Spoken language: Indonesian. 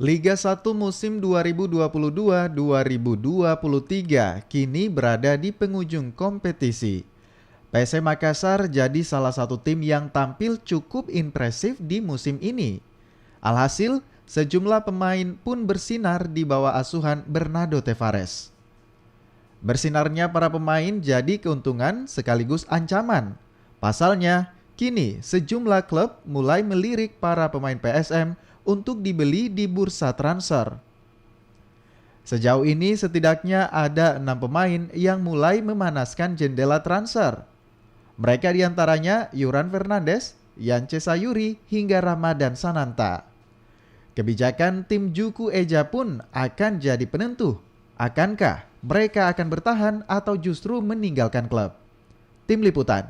Liga 1 musim 2022-2023 kini berada di penghujung kompetisi. PSM Makassar jadi salah satu tim yang tampil cukup impresif di musim ini. Alhasil, sejumlah pemain pun bersinar di bawah asuhan Bernardo Tavares. Bersinarnya para pemain jadi keuntungan sekaligus ancaman. Pasalnya, kini sejumlah klub mulai melirik para pemain PSM untuk dibeli di bursa transfer. Sejauh ini setidaknya ada 6 pemain yang mulai memanaskan jendela transfer. Mereka diantaranya Yuran Fernandes, Yance Sayuri, hingga Ramadan Sananta. Kebijakan tim Juku Eja pun akan jadi penentu. Akankah mereka akan bertahan atau justru meninggalkan klub? Tim Liputan.